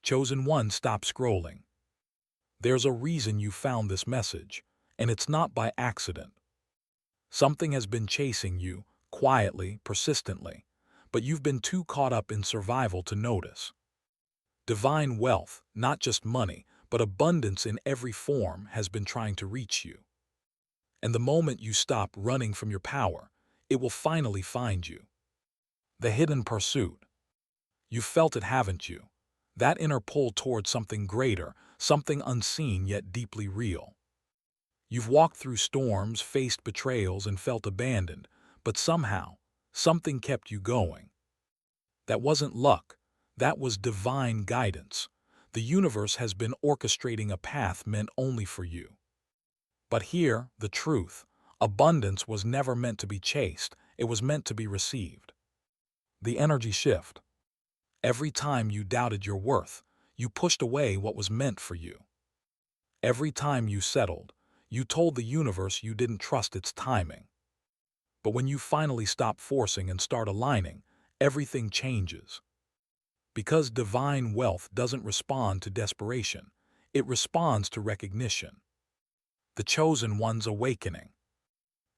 Chosen one, stop scrolling. There's a reason you found this message, and it's not by accident. Something has been chasing you, quietly, persistently, but you've been too caught up in survival to notice. Divine wealth, not just money, but abundance in every form, has been trying to reach you. And the moment you stop running from your power, it will finally find you. The hidden pursuit. You've felt it, haven't you? That inner pull toward something greater, something unseen yet deeply real. You've walked through storms, faced betrayals, and felt abandoned, but somehow, something kept you going. That wasn't luck. That was divine guidance. The universe has been orchestrating a path meant only for you. But here, the truth. Abundance was never meant to be chased. It was meant to be received. The energy shift. Every time you doubted your worth, you pushed away what was meant for you. Every time you settled, you told the universe you didn't trust its timing. But when you finally stop forcing and start aligning, everything changes. Because divine wealth doesn't respond to desperation, it responds to recognition. The chosen one's awakening.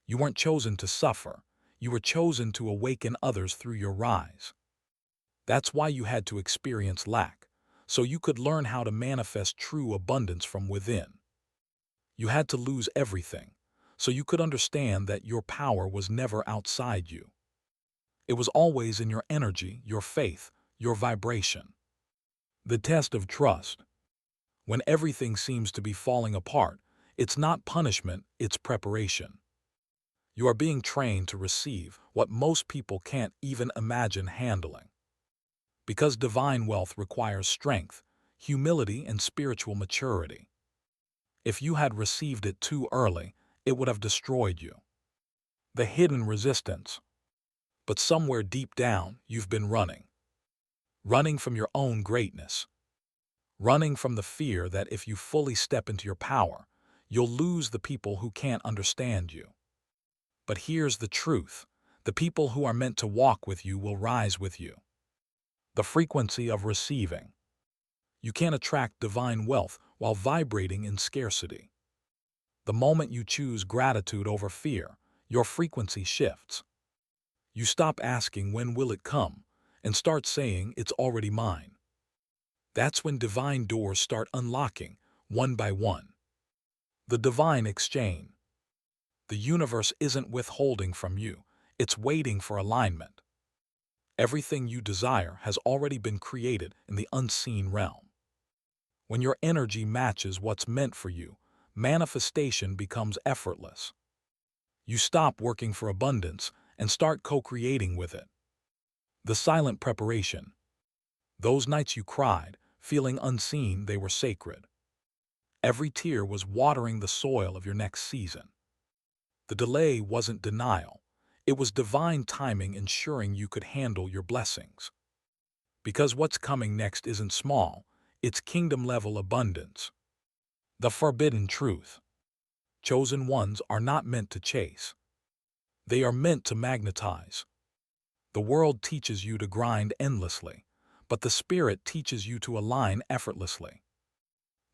You weren't chosen to suffer. You were chosen to awaken others through your rise. That's why you had to experience lack, so you could learn how to manifest true abundance from within. You had to lose everything, so you could understand that your power was never outside you. It was always in your energy, your faith, your vibration. The test of trust. When everything seems to be falling apart, it's not punishment, it's preparation. You are being trained to receive what most people can't even imagine handling. Because divine wealth requires strength, humility, and spiritual maturity. If you had received it too early, it would have destroyed you. The hidden resistance. But somewhere deep down, you've been running. Running from your own greatness. Running from the fear that if you fully step into your power, you'll lose the people who can't understand you. But here's the truth. The people who are meant to walk with you will rise with you. The frequency of receiving. You can't attract divine wealth while vibrating in scarcity. The moment you choose gratitude over fear, your frequency shifts. You stop asking when will it come and start saying it's already mine. That's when divine doors start unlocking, one by one. The divine exchange. The universe isn't withholding from you, it's waiting for alignment. Everything you desire has already been created in the unseen realm. When your energy matches what's meant for you, manifestation becomes effortless. You stop working for abundance and start co-creating with it. The silent preparation. Those nights you cried, feeling unseen, they were sacred. Every tear was watering the soil of your next season. The delay wasn't denial. It was divine timing ensuring you could handle your blessings. Because what's coming next isn't small, it's kingdom-level abundance. The forbidden truth. Chosen ones are not meant to chase. They are meant to magnetize. The world teaches you to grind endlessly, but the Spirit teaches you to align effortlessly.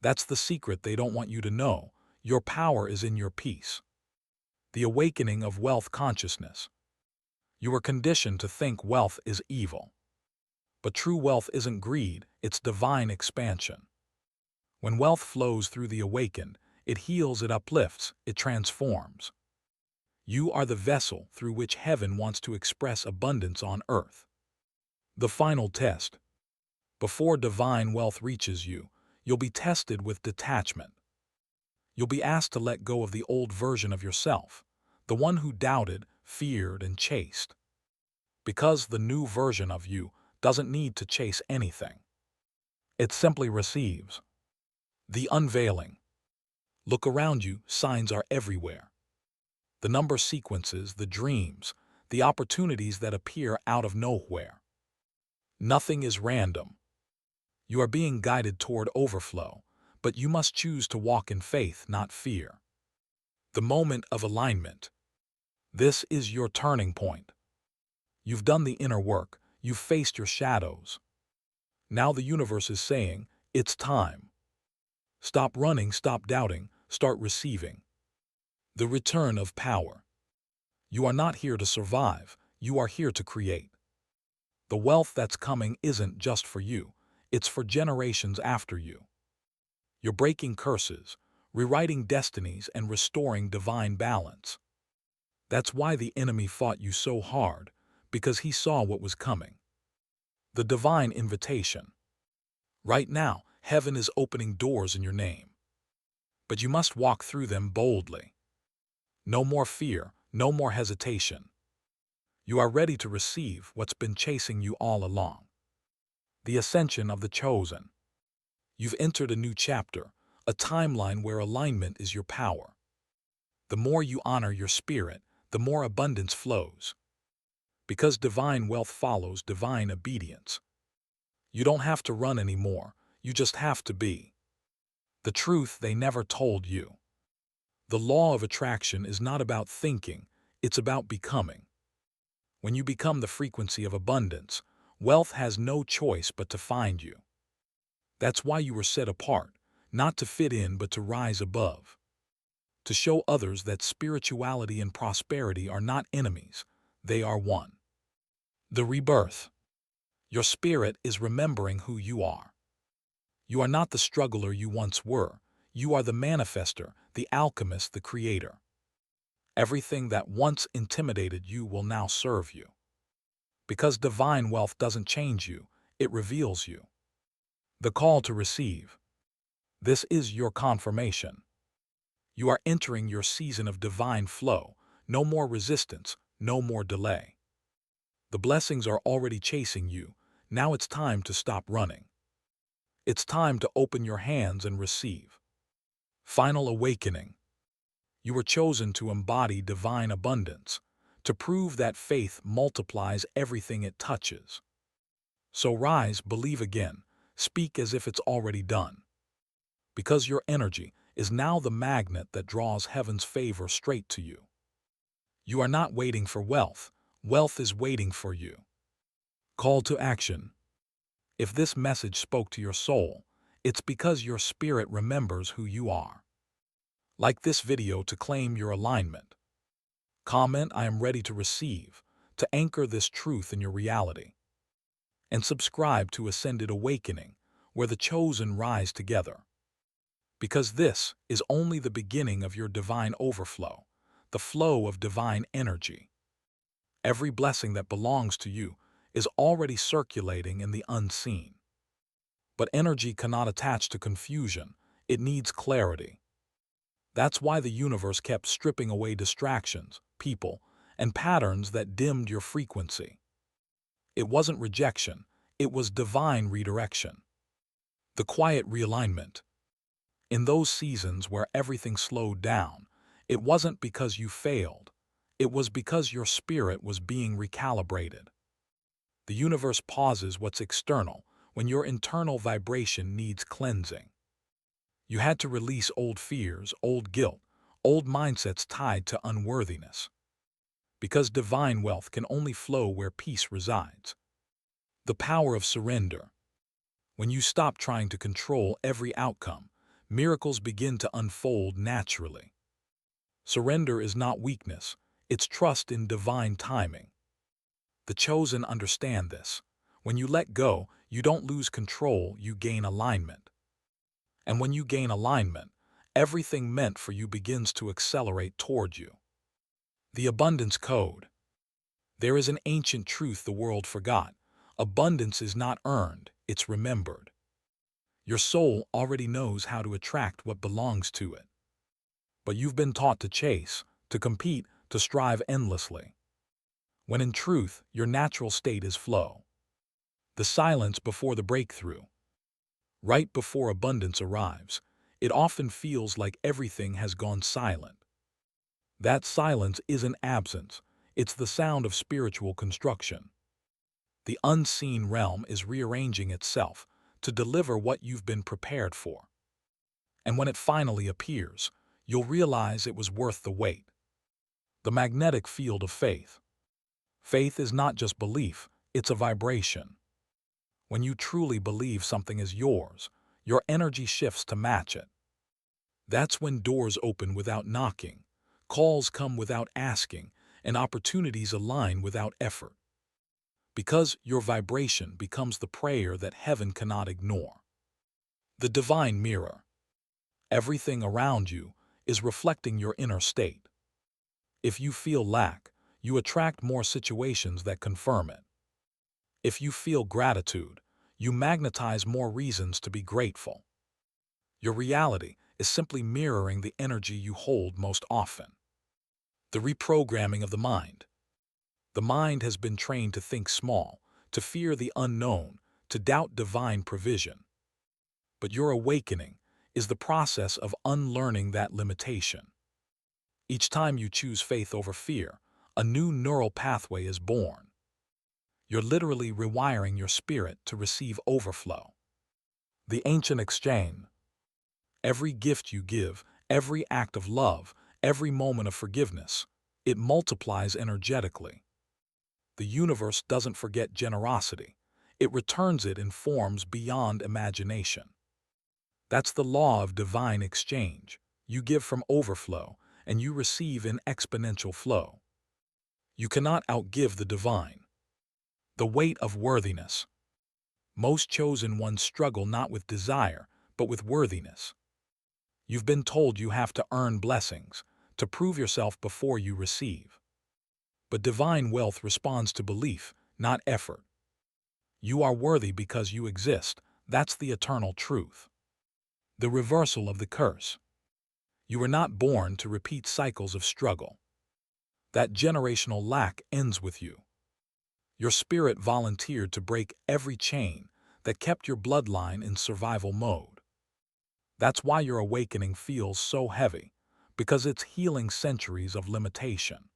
That's the secret they don't want you to know. Your power is in your peace. The awakening of wealth consciousness. You were conditioned to think wealth is evil. But true wealth isn't greed, it's divine expansion. When wealth flows through the awakened, it heals, it uplifts, it transforms. You are the vessel through which heaven wants to express abundance on earth. The final test. Before divine wealth reaches you, you'll be tested with detachment. You'll be asked to let go of the old version of yourself, the one who doubted, feared, and chased. Because the new version of you doesn't need to chase anything. It simply receives. The unveiling. Look around you, signs are everywhere. The number sequences, the dreams, the opportunities that appear out of nowhere. Nothing is random. You are being guided toward overflow, but you must choose to walk in faith, not fear. The moment of alignment. This is your turning point. You've done the inner work, you've faced your shadows. Now the universe is saying, it's time. Stop running, stop doubting, start receiving. The return of power. You are not here to survive, you are here to create. The wealth that's coming isn't just for you, it's for generations after you. You're breaking curses, rewriting destinies, and restoring divine balance. That's why the enemy fought you so hard, because he saw what was coming. The divine invitation. Right now, heaven is opening doors in your name. But you must walk through them boldly. No more fear, no more hesitation. You are ready to receive what's been chasing you all along. The ascension of the chosen. You've entered a new chapter, a timeline where alignment is your power. The more you honor your spirit, the more abundance flows. Because divine wealth follows divine obedience. You don't have to run anymore, you just have to be. The truth they never told you. The law of attraction is not about thinking, it's about becoming. When you become the frequency of abundance, wealth has no choice but to find you. That's why you were set apart, not to fit in but to rise above. To show others that spirituality and prosperity are not enemies, they are one. The rebirth. Your spirit is remembering who you are. You are not the struggler you once were, you are the manifester, the alchemist, the creator. Everything that once intimidated you will now serve you. Because divine wealth doesn't change you, it reveals you. The call to receive. This is your confirmation. You are entering your season of divine flow, no more resistance, no more delay. The blessings are already chasing you, now it's time to stop running. It's time to open your hands and receive. Final awakening. You were chosen to embody divine abundance, to prove that faith multiplies everything it touches. So rise, believe again, speak as if it's already done. Because your energy is now the magnet that draws heaven's favor straight to you. You are not waiting for wealth, wealth is waiting for you. Call to action. If this message spoke to your soul, it's because your spirit remembers who you are. Like this video to claim your alignment. Comment, I am ready to receive, to anchor this truth in your reality. And subscribe to Ascended Awakening, where the chosen rise together. Because this is only the beginning of your divine overflow, the flow of divine energy. Every blessing that belongs to you is already circulating in the unseen. But energy cannot attach to confusion, it needs clarity. That's why the universe kept stripping away distractions, people, and patterns that dimmed your frequency. It wasn't rejection, it was divine redirection. The quiet realignment. In those seasons where everything slowed down, it wasn't because you failed, it was because your spirit was being recalibrated. The universe pauses what's external when your internal vibration needs cleansing. You had to release old fears, old guilt, old mindsets tied to unworthiness. Because divine wealth can only flow where peace resides. The power of surrender. When you stop trying to control every outcome, miracles begin to unfold naturally. Surrender is not weakness, it's trust in divine timing. The chosen understand this. When you let go, you don't lose control, you gain alignment. And when you gain alignment, everything meant for you begins to accelerate toward you. The abundance code. There is an ancient truth the world forgot. Abundance is not earned, it's remembered. Your soul already knows how to attract what belongs to it. But you've been taught to chase, to compete, to strive endlessly. When in truth, your natural state is flow. The silence before the breakthrough. Right before abundance arrives, it often feels like everything has gone silent. That silence isn't absence, it's the sound of spiritual construction. The unseen realm is rearranging itself to deliver what you've been prepared for. And when it finally appears, you'll realize it was worth the wait. The magnetic field of faith. Faith is not just belief, it's a vibration. When you truly believe something is yours, your energy shifts to match it. That's when doors open without knocking, calls come without asking, and opportunities align without effort. Because your vibration becomes the prayer that heaven cannot ignore. The divine mirror. Everything around you is reflecting your inner state. If you feel lack, you attract more situations that confirm it. If you feel gratitude, you magnetize more reasons to be grateful. Your reality is simply mirroring the energy you hold most often. The reprogramming of the mind. The mind has been trained to think small, to fear the unknown, to doubt divine provision. But your awakening is the process of unlearning that limitation. Each time you choose faith over fear, a new neural pathway is born. You're literally rewiring your spirit to receive overflow. The ancient exchange. Every gift you give, every act of love, every moment of forgiveness, it multiplies energetically. The universe doesn't forget generosity. It returns it in forms beyond imagination. That's the law of divine exchange. You give from overflow, and you receive in exponential flow. You cannot outgive the divine. The weight of worthiness. Most chosen ones struggle not with desire, but with worthiness. You've been told you have to earn blessings, to prove yourself before you receive. But divine wealth responds to belief, not effort. You are worthy because you exist. That's the eternal truth. The reversal of the curse. You were not born to repeat cycles of struggle. That generational lack ends with you. Your spirit volunteered to break every chain that kept your bloodline in survival mode. That's why your awakening feels so heavy, because it's healing centuries of limitation.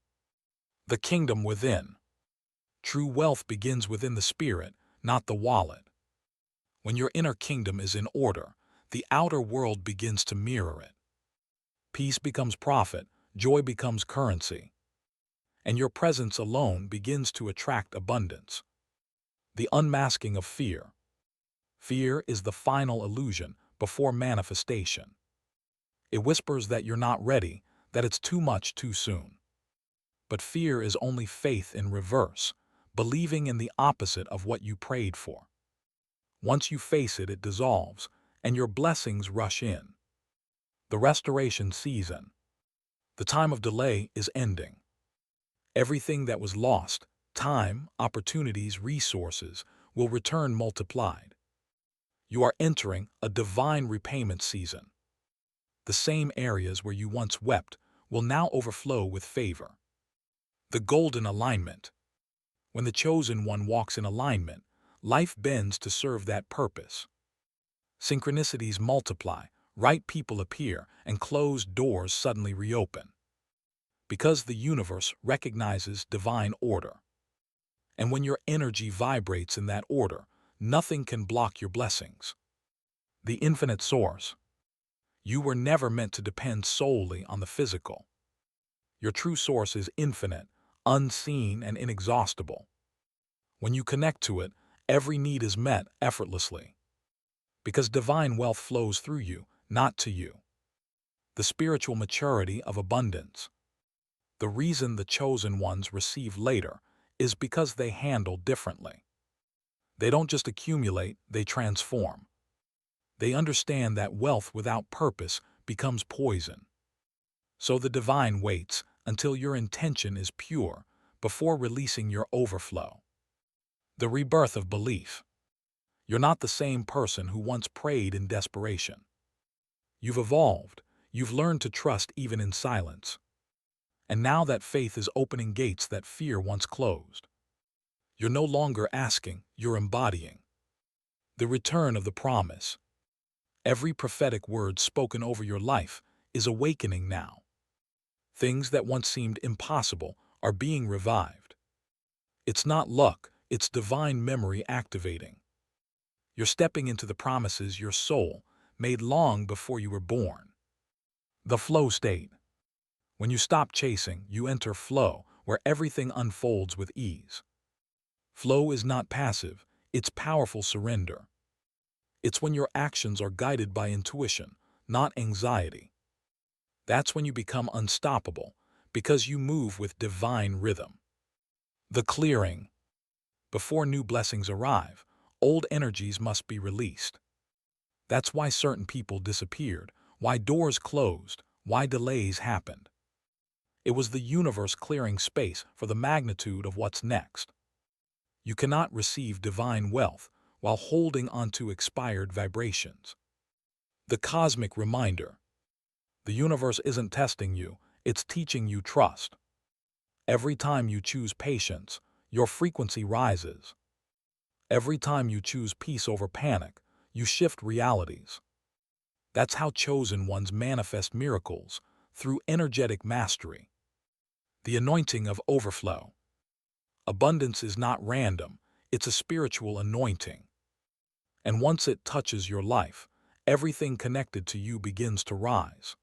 The kingdom within. True wealth begins within the spirit, not the wallet. When your inner kingdom is in order, the outer world begins to mirror it. Peace becomes profit, joy becomes currency, and your presence alone begins to attract abundance. The unmasking of fear. Fear is the final illusion before manifestation. It whispers that you're not ready, that it's too much too soon. But fear is only faith in reverse, believing in the opposite of what you prayed for. Once you face it, it dissolves, and your blessings rush in. The restoration season. The time of delay is ending. Everything that was lost, time, opportunities, resources, will return multiplied. You are entering a divine repayment season. The same areas where you once wept will now overflow with favor. The golden alignment. When the chosen one walks in alignment, life bends to serve that purpose. Synchronicities multiply, right people appear, and closed doors suddenly reopen. Because the universe recognizes divine order. And when your energy vibrates in that order, nothing can block your blessings. The infinite source. You were never meant to depend solely on the physical. Your true source is infinite, unseen, and inexhaustible. When you connect to it, every need is met effortlessly. Because divine wealth flows through you, not to you. The spiritual maturity of abundance. The reason the chosen ones receive later is because they handle differently. They don't just accumulate, they transform. They understand that wealth without purpose becomes poison. So the divine waits until your intention is pure before releasing your overflow. The rebirth of belief. You're not the same person who once prayed in desperation. You've evolved. You've learned to trust even in silence. And now that faith is opening gates that fear once closed. You're no longer asking, you're embodying. The return of the promise. Every prophetic word spoken over your life is awakening now. Things that once seemed impossible are being revived. It's not luck, it's divine memory activating. You're stepping into the promises your soul made long before you were born. The flow state. When you stop chasing, you enter flow, where everything unfolds with ease. Flow is not passive, It's powerful surrender. It's when your actions are guided by intuition, not anxiety. That's when you become unstoppable, because you move with divine rhythm. The clearing. Before new blessings arrive, old energies must be released. That's why certain people disappeared, why doors closed, why delays happened. It was the universe clearing space for the magnitude of what's next. You cannot receive divine wealth while holding onto expired vibrations. The cosmic reminder. The universe isn't testing you, it's teaching you trust. Every time you choose patience, your frequency rises. Every time you choose peace over panic, you shift realities. That's how chosen ones manifest miracles, through energetic mastery. The anointing of overflow. Abundance is not random, it's a spiritual anointing. And once it touches your life, everything connected to you begins to rise.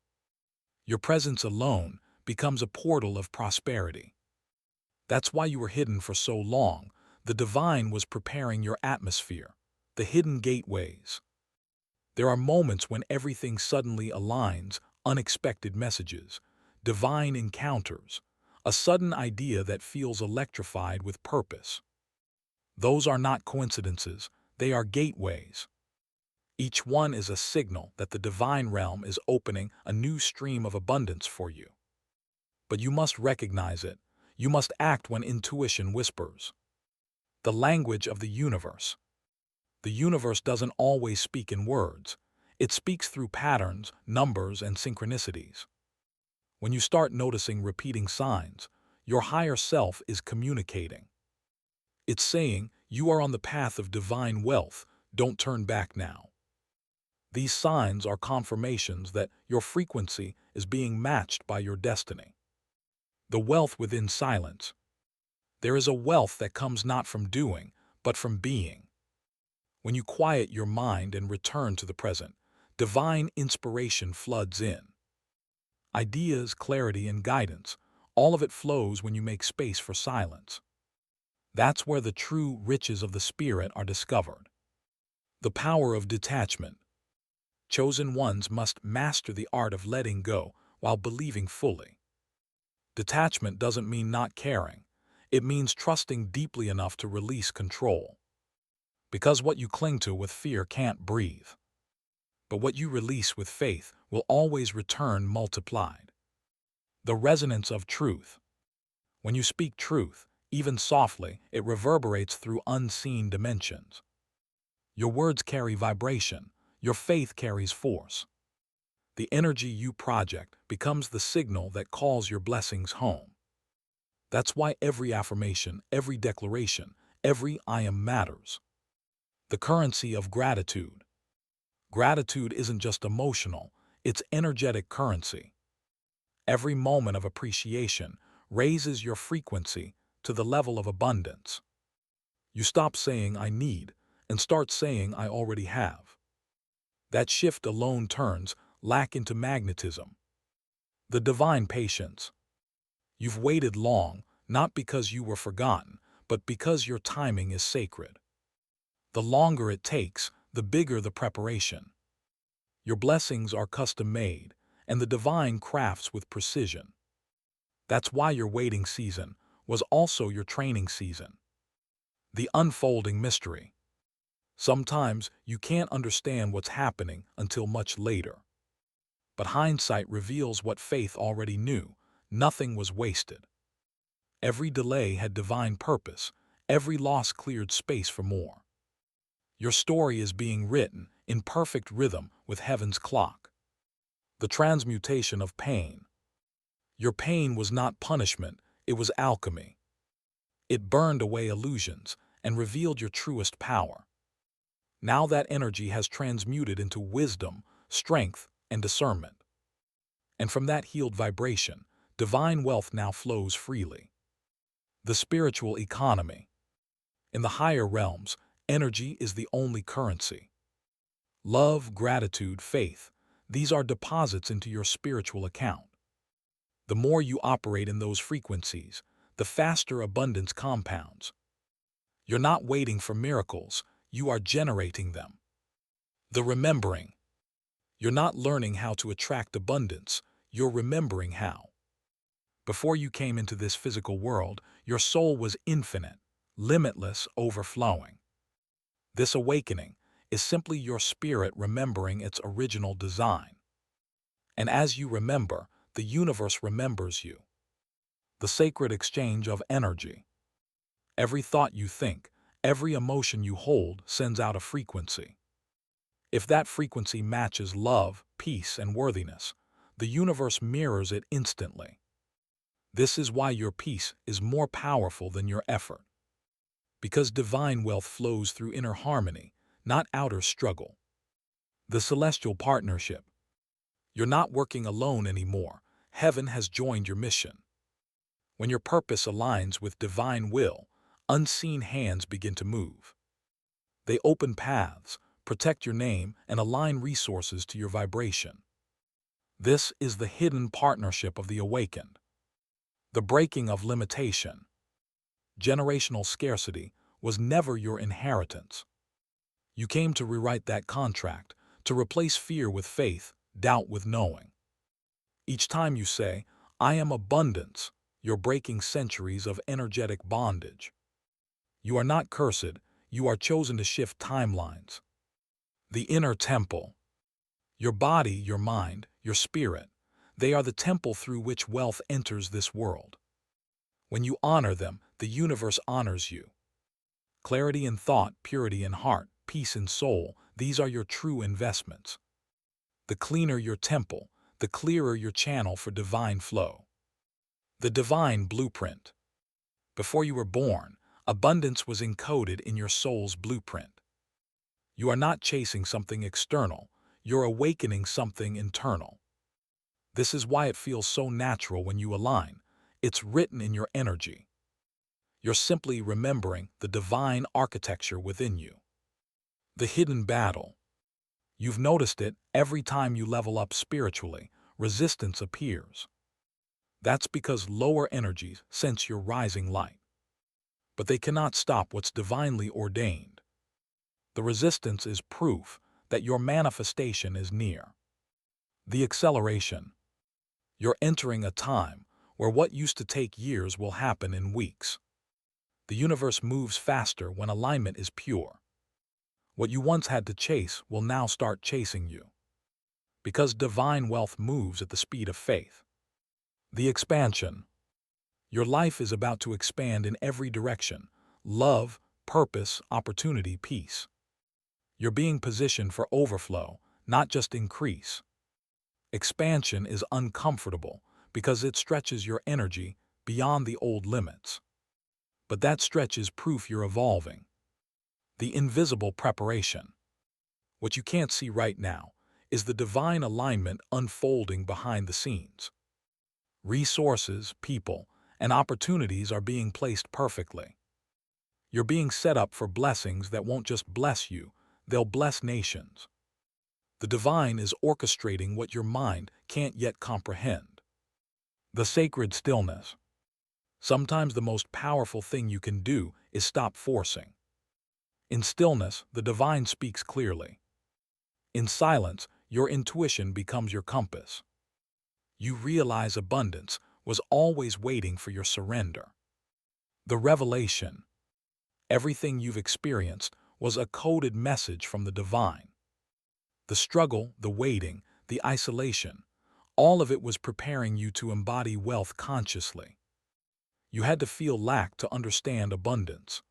Your presence alone becomes a portal of prosperity. That's why you were hidden for so long. The divine was preparing your atmosphere, the hidden gateways. There are moments when everything suddenly aligns, unexpected messages, divine encounters, a sudden idea that feels electrified with purpose. Those are not coincidences, they are gateways. Each one is a signal that the divine realm is opening a new stream of abundance for you. But you must recognize it. You must act when intuition whispers. The language of the universe. The universe doesn't always speak in words. It speaks through patterns, numbers, and synchronicities. When you start noticing repeating signs, your higher self is communicating. It's saying, you are on the path of divine wealth, don't turn back now. These signs are confirmations that your frequency is being matched by your destiny. The wealth within silence. There is a wealth that comes not from doing, but from being. When you quiet your mind and return to the present, divine inspiration floods in. Ideas, clarity, and guidance, all of it flows when you make space for silence. That's where the true riches of the spirit are discovered. The power of detachment. Chosen ones must master the art of letting go while believing fully. Detachment doesn't mean not caring. It means trusting deeply enough to release control. Because what you cling to with fear can't breathe. But what you release with faith will always return multiplied. The resonance of truth. When you speak truth, even softly, it reverberates through unseen dimensions. Your words carry vibration. Your faith carries force. The energy you project becomes the signal that calls your blessings home. That's why every affirmation, every declaration, every I am matters. The currency of gratitude. Gratitude isn't just emotional, it's energetic currency. Every moment of appreciation raises your frequency to the level of abundance. You stop saying I need and start saying I already have. That shift alone turns lack into magnetism. The divine patience. You've waited long, not because you were forgotten, but because your timing is sacred. The longer it takes, the bigger the preparation. Your blessings are custom-made, and the divine crafts with precision. That's why your waiting season was also your training season. The unfolding mystery. Sometimes you can't understand what's happening until much later. But hindsight reveals what faith already knew. Nothing was wasted. Every delay had divine purpose. Every loss cleared space for more. Your story is being written in perfect rhythm with heaven's clock. The transmutation of pain. Your pain was not punishment, it was alchemy. It burned away illusions and revealed your truest power. Now that energy has transmuted into wisdom, strength, and discernment. And from that healed vibration, divine wealth now flows freely. The spiritual economy. In the higher realms, energy is the only currency. Love, gratitude, faith, these are deposits into your spiritual account. The more you operate in those frequencies, the faster abundance compounds. You're not waiting for miracles, you are generating them. The remembering. You're not learning how to attract abundance, you're remembering how. Before you came into this physical world, your soul was infinite, limitless, overflowing. This awakening is simply your spirit remembering its original design. And as you remember, the universe remembers you. The sacred exchange of energy. Every thought you think, every emotion you hold sends out a frequency. If that frequency matches love, peace, and worthiness, the universe mirrors it instantly. This is why your peace is more powerful than your effort. Because divine wealth flows through inner harmony, not outer struggle. The celestial partnership. You're not working alone anymore. Heaven has joined your mission. When your purpose aligns with divine will, unseen hands begin to move. They open paths, protect your name, and align resources to your vibration. This is the hidden partnership of the awakened. The breaking of limitation. Generational scarcity was never your inheritance. You came to rewrite that contract, to replace fear with faith, doubt with knowing. Each time you say, "I am abundance," you're breaking centuries of energetic bondage. You are not cursed, you are chosen to shift timelines. The inner temple. Your body, your mind, your spirit, they are the temple through which wealth enters this world. When you honor them, the universe honors you. Clarity in thought, purity in heart, peace in soul, these are your true investments. The cleaner your temple, the clearer your channel for divine flow. The divine blueprint. Before you were born, abundance was encoded in your soul's blueprint. You are not chasing something external, you're awakening something internal. This is why it feels so natural when you align. It's written in your energy. You're simply remembering the divine architecture within you. The hidden battle. You've noticed it every time you level up spiritually, resistance appears. That's because lower energies sense your rising light. But they cannot stop what's divinely ordained. The resistance is proof that your manifestation is near. The acceleration. You're entering a time where what used to take years will happen in weeks. The universe moves faster when alignment is pure. What you once had to chase will now start chasing you. Because divine wealth moves at the speed of faith. The expansion. Your life is about to expand in every direction: love, purpose, opportunity, peace. You're being positioned for overflow, not just increase. Expansion is uncomfortable because it stretches your energy beyond the old limits. But that stretch is proof you're evolving. The invisible preparation. What you can't see right now is the divine alignment unfolding behind the scenes. Resources, people, and opportunities are being placed perfectly. You're being set up for blessings that won't just bless you, they'll bless nations. The divine is orchestrating what your mind can't yet comprehend. The sacred stillness. Sometimes the most powerful thing you can do is stop forcing. In stillness, the divine speaks clearly. In silence, your intuition becomes your compass. You realize abundance was always waiting for your surrender. The revelation. Everything you've experienced was a coded message from the divine. The struggle, the waiting, the isolation, all of it was preparing you to embody wealth consciously. You had to feel lack to understand abundance.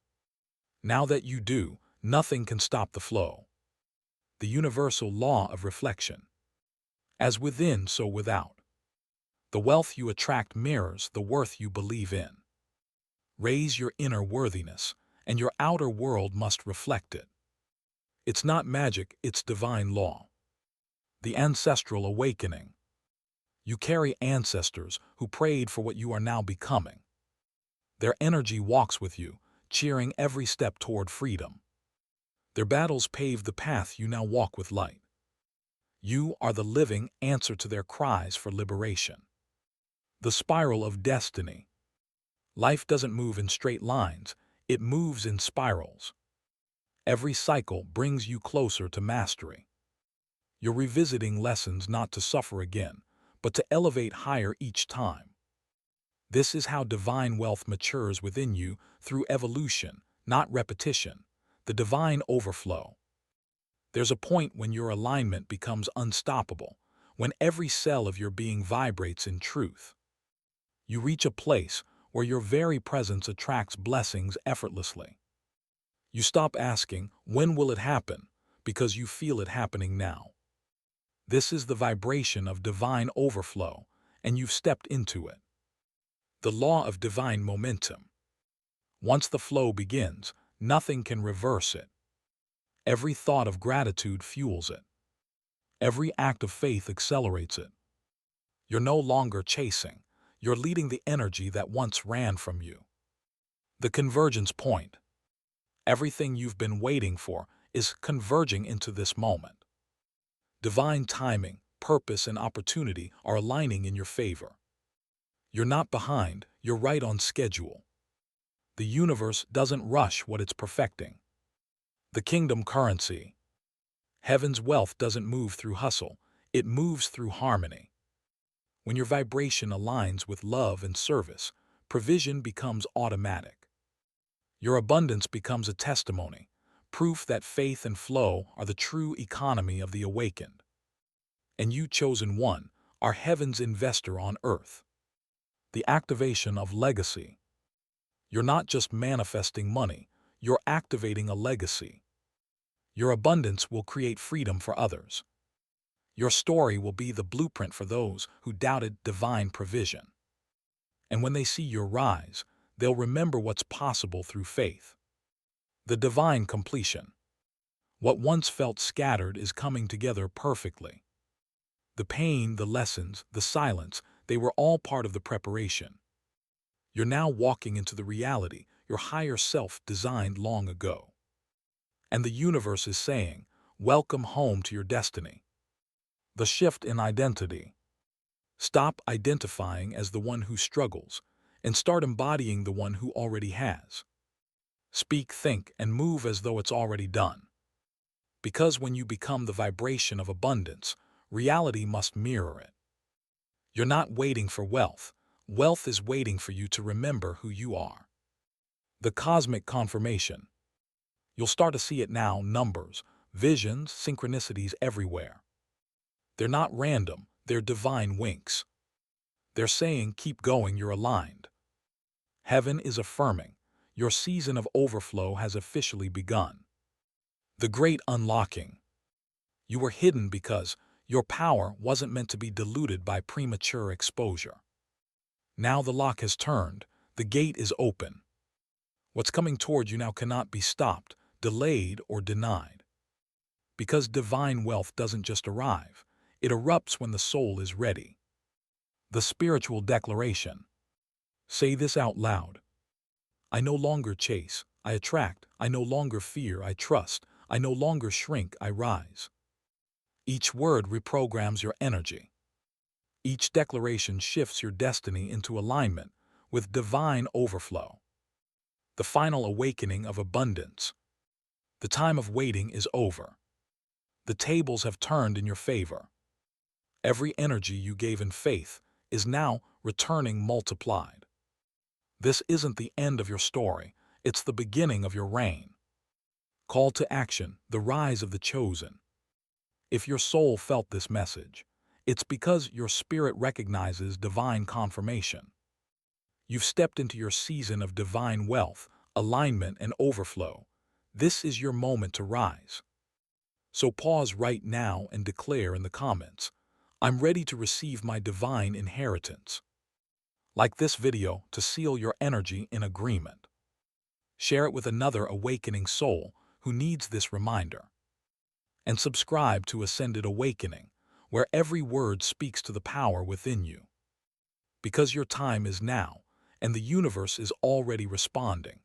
Now that you do, nothing can stop the flow. The universal law of reflection. As within, so without. The wealth you attract mirrors the worth you believe in. Raise your inner worthiness, and your outer world must reflect it. It's not magic, it's divine law. The ancestral awakening. You carry ancestors who prayed for what you are now becoming. Their energy walks with you, cheering every step toward freedom. Their battles paved the path you now walk with light. You are the living answer to their cries for liberation. The spiral of destiny. Life doesn't move in straight lines, It moves in spirals. Every cycle brings you closer to mastery. You're revisiting lessons not to suffer again, but to elevate higher each time. This is how divine wealth matures within you through evolution, not repetition, the divine overflow. There's a point when your alignment becomes unstoppable, when every cell of your being vibrates in truth. You reach a place where your very presence attracts blessings effortlessly. You stop asking, when will it happen? Because you feel it happening now. This is the vibration of divine overflow, and you've stepped into it. The law of divine momentum. Once the flow begins, nothing can reverse it. Every thought of gratitude fuels it. Every act of faith accelerates it. You're no longer chasing. You're leading the energy that once ran from you. The convergence point. Everything you've been waiting for is converging into this moment. Divine timing, purpose, and opportunity are aligning in your favor. You're not behind, you're right on schedule. The universe doesn't rush what it's perfecting. The kingdom currency. Heaven's wealth doesn't move through hustle, it moves through harmony. When your vibration aligns with love and service, provision becomes automatic. Your abundance becomes a testimony, proof that faith and flow are the true economy of the awakened. And you, chosen one, are heaven's investor on earth. The activation of legacy. You're not just manifesting money, you're activating a legacy. Your abundance will create freedom for others. Your story will be the blueprint for those who doubted divine provision. And when they see your rise, they'll remember what's possible through faith. The divine completion. What once felt scattered is coming together perfectly. The pain, the lessons, the silence, they were all part of the preparation. You're now walking into the reality your higher self designed long ago. And the universe is saying, welcome home to your destiny. The shift in identity. Stop identifying as the one who struggles and start embodying the one who already has. Speak, think, and move as though it's already done. Because when you become the vibration of abundance, reality must mirror it. You're not waiting for wealth. Wealth is waiting for you to remember who you are. The cosmic confirmation. You'll start to see it now, numbers, visions, synchronicities everywhere. They're not random, they're divine winks. They're saying, keep going, you're aligned. Heaven is affirming, your season of overflow has officially begun. The great unlocking. You were hidden because your power wasn't meant to be diluted by premature exposure. Now the lock has turned, the gate is open. What's coming toward you now cannot be stopped, delayed, or denied. Because divine wealth doesn't just arrive, it erupts when the soul is ready. The spiritual declaration. Say this out loud. I no longer chase, I attract. I no longer fear, I trust. I no longer shrink, I rise. Each word reprograms your energy. Each declaration shifts your destiny into alignment with divine overflow. The final awakening of abundance. The time of waiting is over. The tables have turned in your favor. Every energy you gave in faith is now returning multiplied. This isn't the end of your story, it's the beginning of your reign. Call to action, the rise of the chosen. If your soul felt this message, it's because your spirit recognizes divine confirmation. You've stepped into your season of divine wealth, alignment, and overflow. This is your moment to rise. So pause right now and declare in the comments, I'm ready to receive my divine inheritance. Like this video to seal your energy in agreement. Share it with another awakening soul who needs this reminder. And subscribe to Ascended Awakening, where every word speaks to the power within you. Because your time is now, and the universe is already responding.